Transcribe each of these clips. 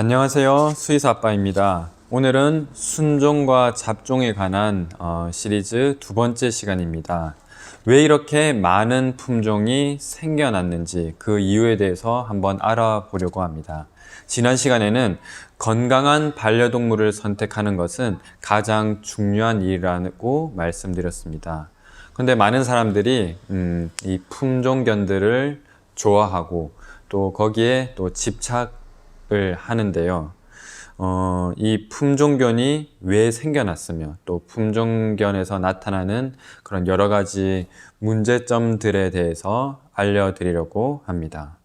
안녕하세요. 수의사 아빠입니다. 오늘은 순종과 잡종에 관한 시리즈 두 번째 시간입니다. 왜 이렇게 많은 품종이 생겨났는지 그 이유에 대해서 한번 알아보려고 합니다. 지난 시간에는 건강한 반려동물을 선택하는 것은 가장 중요한 일이라고 말씀드렸습니다. 그런데 많은 사람들이 이 품종견들을 좋아하고 또 거기에 또 집착을 하는데요. 이 품종견이 왜 생겨났으며 또 품종견에서 나타나는 그런 여러 가지 문제점들에 대해서 알려드리려고 합니다.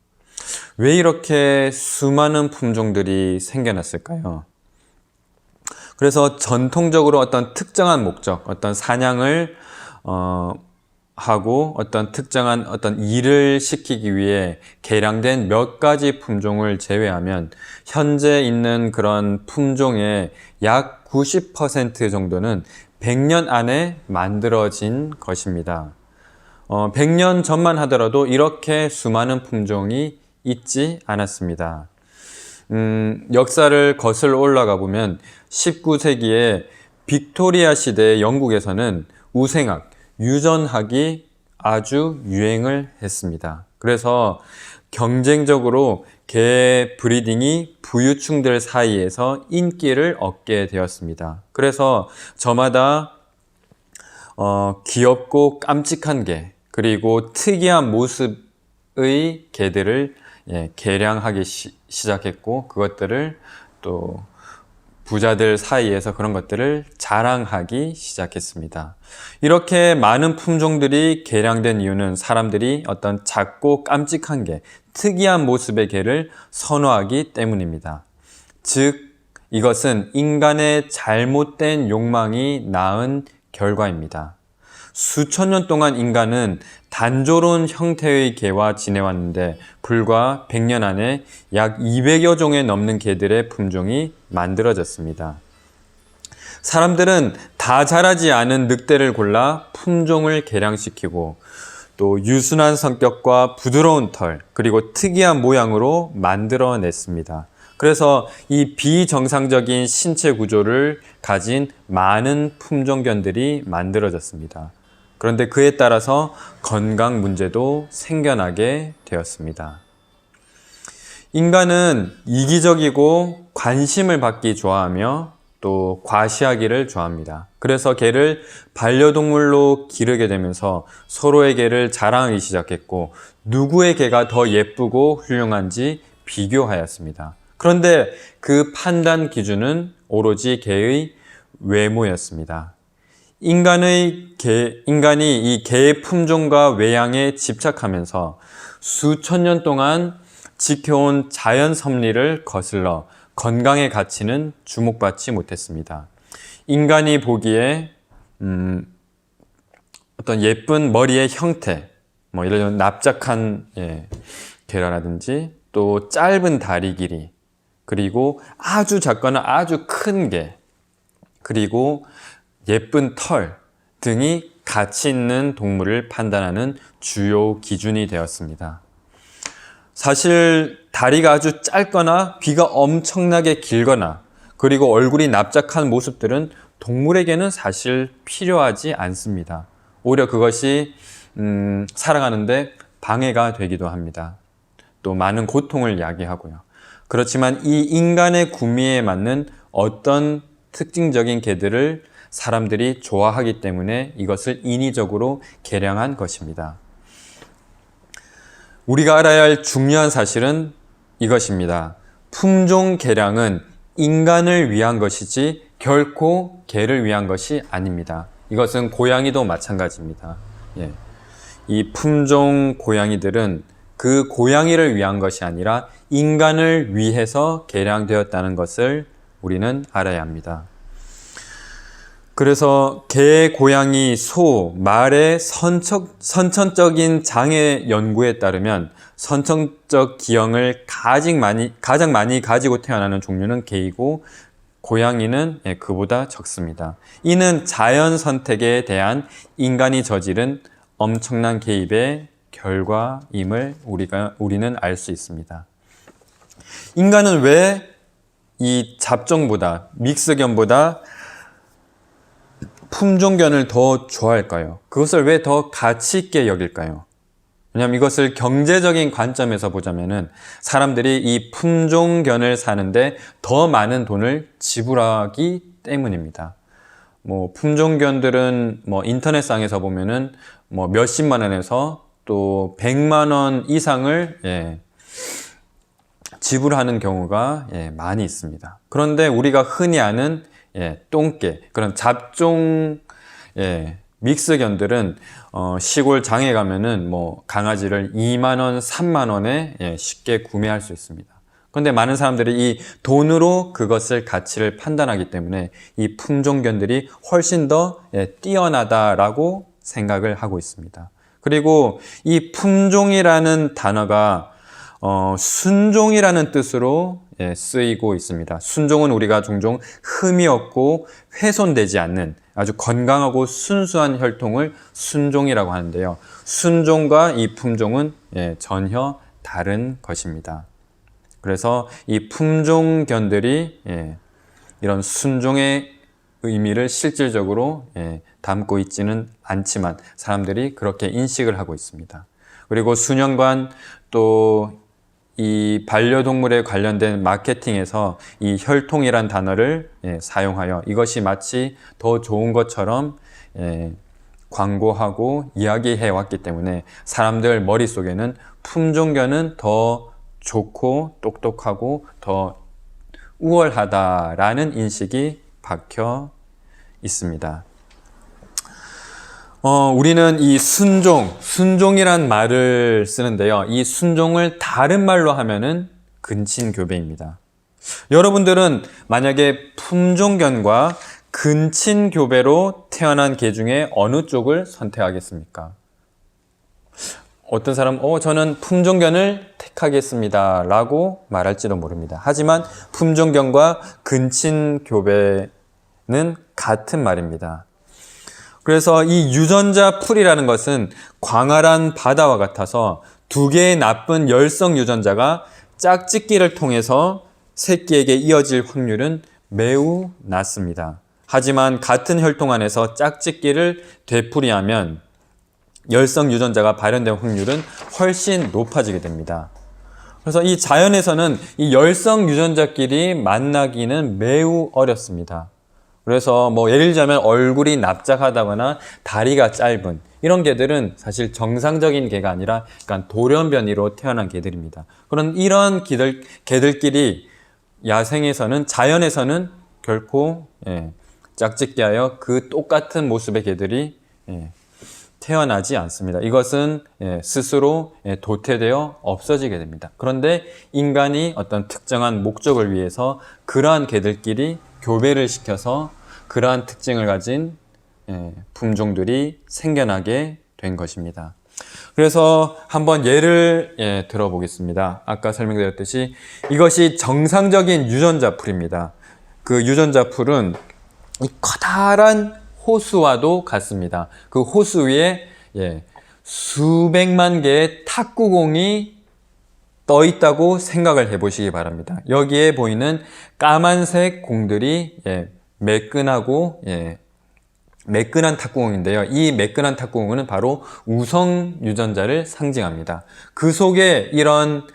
왜 이렇게 수많은 품종들이 생겨났을까요? 그래서 전통적으로 어떤 특정한 목적, 어떤 사냥을 하고 어떤 특정한 어떤 일을 시키기 위해 개량된 몇 가지 품종을 제외하면 현재 있는 그런 품종의 약 90% 정도는 100년 안에 만들어진 것입니다. 100년 전만 하더라도 이렇게 수많은 품종이 있지 않았습니다. 역사를 거슬러 올라가 보면 19세기에 빅토리아 시대 영국에서는 우생학, 유전학이 아주 유행을 했습니다. 그래서 경쟁적으로 개 브리딩이 부유층들 사이에서 인기를 얻게 되었습니다. 그래서 저마다 귀엽고 깜찍한 개, 그리고 특이한 모습의 개들을 개량하기 시작했고, 그것들을 또 부자들 사이에서 그런 것들을 자랑하기 시작했습니다. 이렇게 많은 품종들이 개량된 이유는 사람들이 어떤 작고 깜찍한 개, 특이한 모습의 개를 선호하기 때문입니다. 즉, 이것은 인간의 잘못된 욕망이 낳은 결과입니다. 수천 년 동안 인간은 단조로운 형태의 개와 지내왔는데 불과 100년 안에 약 200여 종에 넘는 개들의 품종이 만들어졌습니다. 사람들은 다 자라지 않은 늑대를 골라 품종을 개량시키고 또 유순한 성격과 부드러운 털, 그리고 특이한 모양으로 만들어냈습니다. 그래서 이 비정상적인 신체 구조를 가진 많은 품종견들이 만들어졌습니다. 그런데 그에 따라서 건강 문제도 생겨나게 되었습니다. 인간은 이기적이고 관심을 받기 좋아하며 또 과시하기를 좋아합니다. 그래서 개를 반려동물로 기르게 되면서 서로의 개를 자랑하기 시작했고 누구의 개가 더 예쁘고 훌륭한지 비교하였습니다. 그런데 그 판단 기준은 오로지 개의 외모였습니다. 인간이 이 개의 품종과 외양에 집착하면서 수천 년 동안 지켜온 자연 섭리를 거슬러 건강의 가치는 주목받지 못했습니다. 인간이 보기에 어떤 예쁜 머리의 형태, 예를 들면 납작한 개라든지 또 짧은 다리 길이, 그리고 아주 작거나 아주 큰 개, 그리고 예쁜 털 등이 가치 있는 동물을 판단하는 주요 기준이 되었습니다. 사실 다리가 아주 짧거나 귀가 엄청나게 길거나 그리고 얼굴이 납작한 모습들은 동물에게는 사실 필요하지 않습니다. 오히려 그것이 살아가는데 방해가 되기도 합니다. 또 많은 고통을 야기하고요. 그렇지만 이 인간의 구미에 맞는 어떤 특징적인 개들을 사람들이 좋아하기 때문에 이것을 인위적으로 개량한 것입니다. 우리가 알아야 할 중요한 사실은 이것입니다. 품종 개량은 인간을 위한 것이지 결코 개를 위한 것이 아닙니다. 이것은 고양이도 마찬가지입니다. 이 품종 고양이들은 그 고양이를 위한 것이 아니라 인간을 위해서 개량되었다는 것을 우리는 알아야 합니다. 그래서 개, 고양이, 소, 말의 선천적인 장애 연구에 따르면 선천적 기형을 가장 많이 가지고 태어나는 종류는 개이고 고양이는 그보다 적습니다. 이는 자연 선택에 대한 인간이 저지른 엄청난 개입의 결과임을 우리는 알 수 있습니다. 인간은 왜 이 잡종보다, 믹스견보다 품종견을 더 좋아할까요? 그것을 왜 더 가치 있게 여길까요? 왜냐하면 이것을 경제적인 관점에서 보자면은 사람들이 이 품종견을 사는데 더 많은 돈을 지불하기 때문입니다. 뭐 품종견들은 뭐 인터넷상에서 보면은 뭐 몇십만 원에서 또 100만 원 이상을 지불하는 경우가 많이 있습니다. 그런데 우리가 흔히 아는 똥개, 그런 잡종 믹스견들은 시골 장에 가면은 뭐 강아지를 2만 원, 3만 원에 쉽게 구매할 수 있습니다. 그런데 많은 사람들이 이 돈으로 그것을 가치를 판단하기 때문에 이 품종견들이 훨씬 더 뛰어나다라고 생각을 하고 있습니다. 그리고 이 품종이라는 단어가 순종이라는 뜻으로 쓰이고 있습니다. 순종은 우리가 종종 흠이 없고 훼손되지 않는 아주 건강하고 순수한 혈통을 순종이라고 하는데요. 순종과 이 품종은 전혀 다른 것입니다. 그래서 이 품종견들이 이런 순종의 의미를 실질적으로 담고 있지는 않지만 사람들이 그렇게 인식을 하고 있습니다. 그리고 수년간 또 이 반려동물에 관련된 마케팅에서 이 혈통이란 단어를 사용하여 이것이 마치 더 좋은 것처럼 광고하고 이야기해 왔기 때문에 사람들 머릿속에는 품종견은 더 좋고 똑똑하고 더 우월하다라는 인식이 박혀 있습니다. 우리는 이 순종이란 말을 쓰는데요. 이 순종을 다른 말로 하면은 근친교배입니다. 여러분들은 만약에 품종견과 근친교배로 태어난 개 중에 어느 쪽을 선택하겠습니까? 어떤 사람은 저는 품종견을 택하겠습니다 라고 말할지도 모릅니다. 하지만 품종견과 근친교배는 같은 말입니다. 그래서 이 유전자 풀이라는 것은 광활한 바다와 같아서 두 개의 나쁜 열성 유전자가 짝짓기를 통해서 새끼에게 이어질 확률은 매우 낮습니다. 하지만 같은 혈통 안에서 짝짓기를 되풀이하면 열성 유전자가 발현된 확률은 훨씬 높아지게 됩니다. 그래서 이 자연에서는 이 열성 유전자끼리 만나기는 매우 어렵습니다. 그래서 뭐 예를 들자면 얼굴이 납작하다거나 다리가 짧은 이런 개들은 사실 정상적인 개가 아니라 약간 돌연변이로 태어난 개들입니다. 그런 이런 개들끼리 야생에서는 자연에서는 결코 짝짓기하여 그 똑같은 모습의 개들이 태어나지 않습니다. 이것은 스스로 도태되어 없어지게 됩니다. 그런데 인간이 어떤 특정한 목적을 위해서 그러한 개들끼리 교배를 시켜서 그러한 특징을 가진 품종들이 생겨나게 된 것입니다. 그래서 한번 예를 들어보겠습니다. 아까 설명드렸듯이 이것이 정상적인 유전자 풀입니다. 그 유전자 풀은 이 커다란 호수와도 같습니다. 그 호수 위에 수백만 개의 탁구공이 떠 있다고 생각을 해보시기 바랍니다. 여기에 보이는 까만색 공들이 매끈하고 매끈한 탁구공인데요. 이 매끈한 탁구공은 바로 우성 유전자를 상징합니다. 그 속에 이런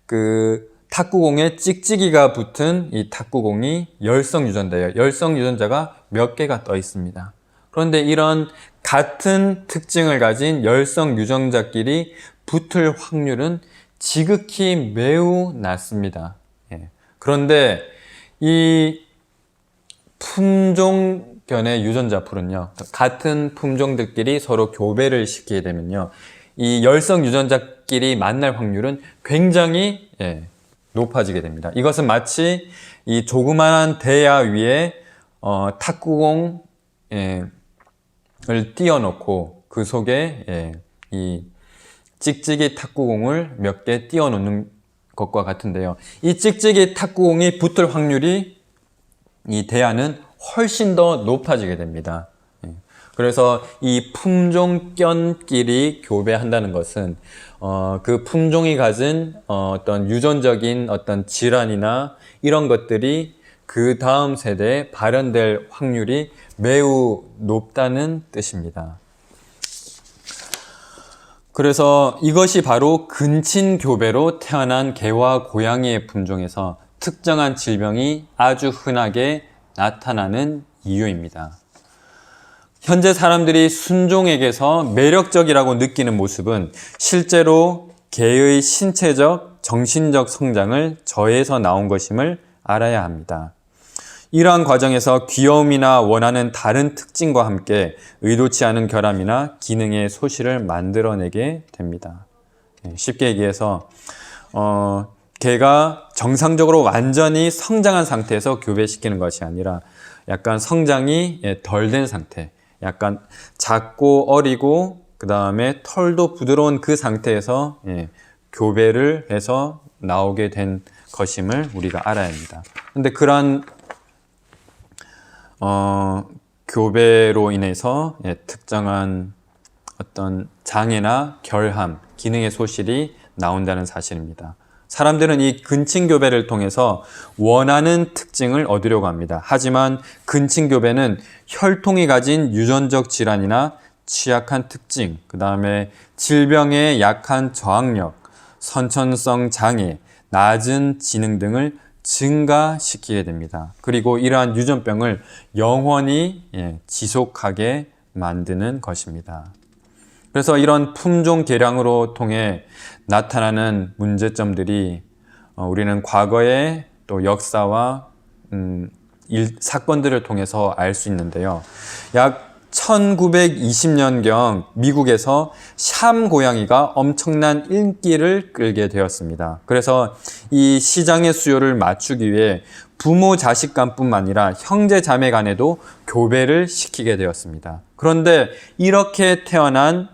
그 탁구공에 찍찍이가 붙은 이 탁구공이 열성 유전자예요. 열성 유전자가 몇 개가 떠 있습니다. 그런데 이런 같은 특징을 가진 열성 유전자끼리 붙을 확률은 지극히 매우 낮습니다. 그런데 이 품종견의 유전자 풀은요, 같은 품종들끼리 서로 교배를 시키게 되면요, 이 열성 유전자끼리 만날 확률은 굉장히 높아지게 됩니다. 이것은 마치 이 조그마한 대야 위에 탁구공을 띄워놓고 그 속에 이 찍찍이 탁구공을 몇 개 띄워놓는 것과 같은데요. 이 찍찍이 탁구공이 붙을 확률이 이 대야는 훨씬 더 높아지게 됩니다. 그래서 이 품종견끼리 교배한다는 것은 그 품종이 가진 어떤 유전적인 어떤 질환이나 이런 것들이 그 다음 세대에 발현될 확률이 매우 높다는 뜻입니다. 그래서 이것이 바로 근친교배로 태어난 개와 고양이의 품종에서 특정한 질병이 아주 흔하게 나타나는 이유입니다. 현재 사람들이 순종에게서 매력적이라고 느끼는 모습은 실제로 개의 신체적, 정신적 성장을 저해해서 나온 것임을 알아야 합니다. 이러한 과정에서 귀여움이나 원하는 다른 특징과 함께 의도치 않은 결함이나 기능의 소실을 만들어내게 됩니다. 쉽게 얘기해서 개가 정상적으로 완전히 성장한 상태에서 교배시키는 것이 아니라 약간 성장이 덜 된 상태, 약간 작고 어리고 그 다음에 털도 부드러운 그 상태에서 교배를 해서 나오게 된 것임을 우리가 알아야 합니다. 근데 그러한 교배로 인해서 특정한 어떤 장애나 결함, 기능의 소실이 나온다는 사실입니다. 사람들은 이 근친교배를 통해서 원하는 특징을 얻으려고 합니다. 하지만 근친교배는 혈통이 가진 유전적 질환이나 취약한 특징, 그 다음에 질병의 약한 저항력, 선천성 장애, 낮은 지능 등을 증가시키게 됩니다. 그리고 이러한 유전병을 영원히 지속하게 만드는 것입니다. 그래서 이런 품종 개량으로 통해 나타나는 문제점들이 우리는 과거의 또 역사와 사건들을 통해서 알 수 있는데요. 약 1920년경 미국에서 샴 고양이가 엄청난 인기를 끌게 되었습니다. 그래서 이 시장의 수요를 맞추기 위해 부모 자식 간뿐만 아니라 형제 자매 간에도 교배를 시키게 되었습니다. 그런데 이렇게 태어난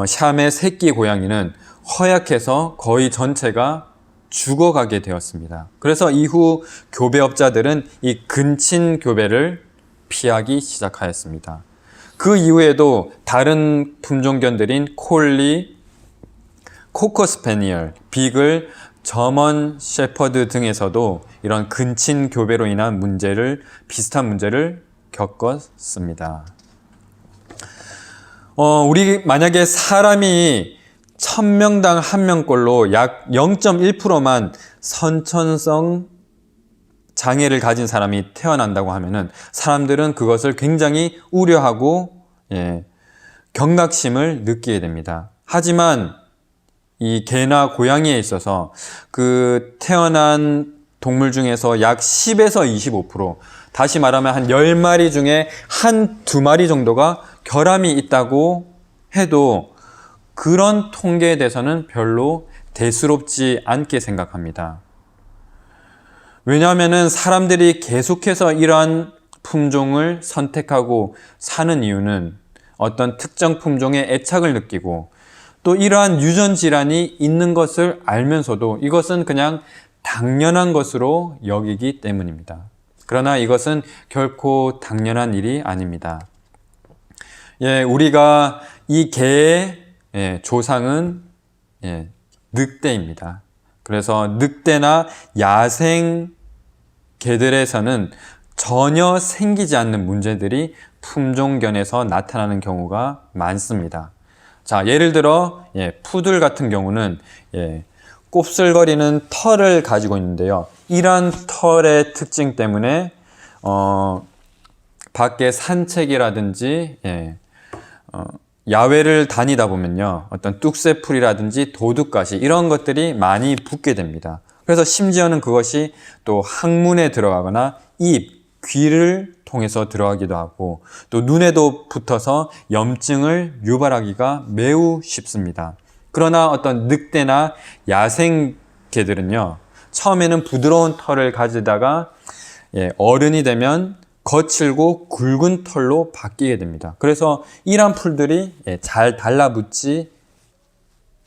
샴의 새끼 고양이는 허약해서 거의 전체가 죽어가게 되었습니다. 그래서 이후 교배업자들은 이 근친 교배를 피하기 시작하였습니다. 그 이후에도 다른 품종견들인 콜리, 코커 스패니얼, 비글, 저먼 셰퍼드 등에서도 이런 근친 교배로 인한 비슷한 문제를 겪었습니다. 우리 만약에 사람이 1000명당 1명꼴로 약 0.1%만 선천성 장애를 가진 사람이 태어난다고 하면은 사람들은 그것을 굉장히 우려하고 경각심을 느끼게 됩니다. 하지만 이 개나 고양이에 있어서 그 태어난 동물 중에서 약 10에서 25%, 다시 말하면 한 10마리 중에 한 2마리 정도가 결함이 있다고 해도 그런 통계에 대해서는 별로 대수롭지 않게 생각합니다. 왜냐하면 사람들이 계속해서 이러한 품종을 선택하고 사는 이유는 어떤 특정 품종에 애착을 느끼고 또 이러한 유전 질환이 있는 것을 알면서도 이것은 그냥 당연한 것으로 여기기 때문입니다. 그러나 이것은 결코 당연한 일이 아닙니다. 우리가 이 개의 조상은 늑대입니다. 그래서 늑대나 야생 개들에서는 전혀 생기지 않는 문제들이 품종견에서 나타나는 경우가 많습니다. 자, 예를 들어 푸들 같은 경우는 곱슬거리는 털을 가지고 있는데요. 이러한 털의 특징 때문에 밖에 산책이라든지 야외를 다니다 보면요, 어떤 뚝새풀이라든지 도둑가시 이런 것들이 많이 붙게 됩니다. 그래서 심지어는 그것이 또 항문에 들어가거나 입, 귀를 통해서 들어가기도 하고 또 눈에도 붙어서 염증을 유발하기가 매우 쉽습니다. 그러나 어떤 늑대나 야생 개들은요, 처음에는 부드러운 털을 가지다가 어른이 되면 거칠고 굵은 털로 바뀌게 됩니다. 그래서 이러한 풀들이 잘 달라붙지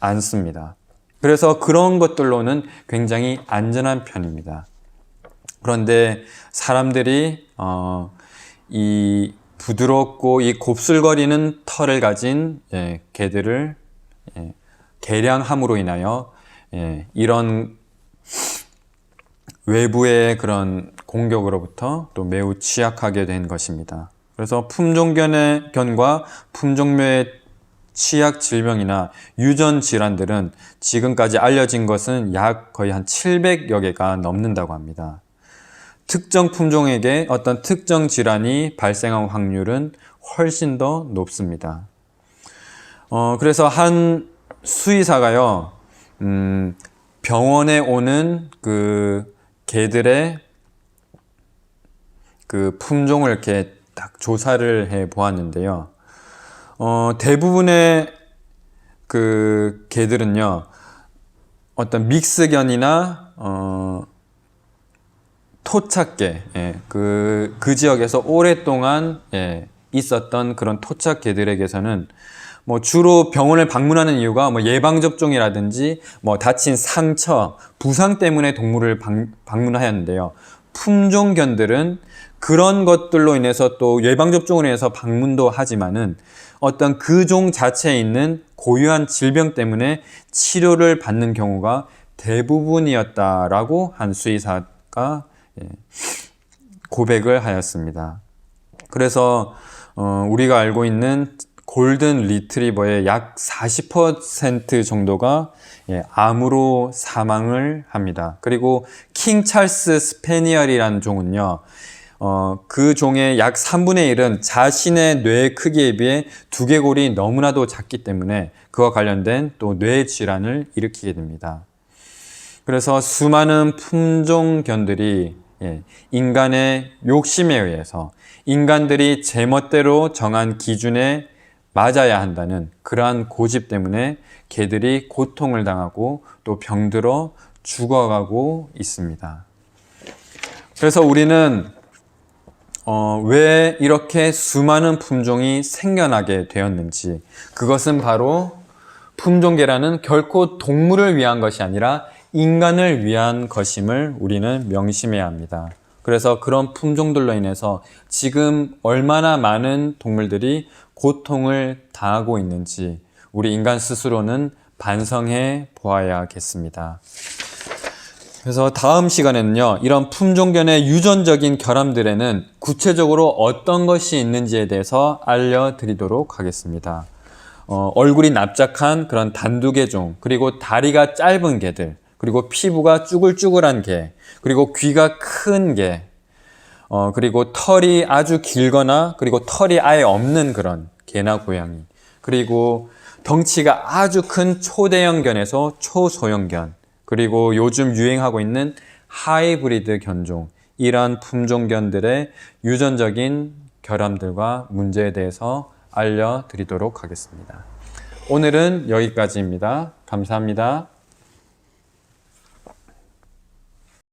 않습니다. 그래서 그런 것들로는 굉장히 안전한 편입니다. 그런데 사람들이 이 부드럽고 이 곱슬거리는 털을 가진 개들을 개량함으로 인하여 이런 외부의 그런 공격으로부터 또 매우 취약하게 된 것입니다. 그래서 품종견과 품종묘의 취약 질병이나 유전 질환들은 지금까지 알려진 것은 약 거의 한 700여 개가 넘는다고 합니다. 특정 품종에게 어떤 특정 질환이 발생할 확률은 훨씬 더 높습니다. 그래서 한 수의사가요, 병원에 오는 그 개들의 그 품종을 이렇게 딱 조사를 해 보았는데요. 대부분의 그 개들은요, 어떤 믹스견이나, 토착개, 그 지역에서 오랫동안, 있었던 그런 토착개들에게서는 뭐 주로 병원을 방문하는 이유가 뭐 예방접종이라든지 뭐 다친 상처, 부상 때문에 동물을 방문하였는데요. 품종견들은 그런 것들로 인해서 또 예방접종으로 인해서 방문도 하지만은 어떤 그 종 자체에 있는 고유한 질병 때문에 치료를 받는 경우가 대부분이었다라고 한 수의사가 고백을 하였습니다. 그래서 우리가 알고 있는 골든 리트리버의 약 40% 정도가 암으로 사망을 합니다. 그리고 킹 찰스 스패니얼이라는 종은요, 그 종의 약 3분의 1은 자신의 뇌 크기에 비해 두개골이 너무나도 작기 때문에 그와 관련된 또 뇌 질환을 일으키게 됩니다. 그래서 수많은 품종견들이 인간의 욕심에 의해서 인간들이 제멋대로 정한 기준에 맞아야 한다는 그러한 고집 때문에 개들이 고통을 당하고 또 병들어 죽어가고 있습니다. 그래서 우리는 왜 이렇게 수많은 품종이 생겨나게 되었는지, 그것은 바로 품종계라는 결코 동물을 위한 것이 아니라 인간을 위한 것임을 우리는 명심해야 합니다. 그래서 그런 품종들로 인해서 지금 얼마나 많은 동물들이 고통을 당하고 있는지 우리 인간 스스로는 반성해 보아야겠습니다. 그래서 다음 시간에는요, 이런 품종견의 유전적인 결함들에는 구체적으로 어떤 것이 있는지에 대해서 알려드리도록 하겠습니다. 얼굴이 납작한 그런 단두개종, 그리고 다리가 짧은 개들, 그리고 피부가 쭈글쭈글한 개, 그리고 귀가 큰 개, 그리고 털이 아주 길거나 그리고 털이 아예 없는 그런 개나 고양이, 그리고 덩치가 아주 큰 초대형견에서 초소형견, 그리고 요즘 유행하고 있는 하이브리드 견종, 이러한 품종견들의 유전적인 결함들과 문제에 대해서 알려드리도록 하겠습니다. 오늘은 여기까지입니다. 감사합니다.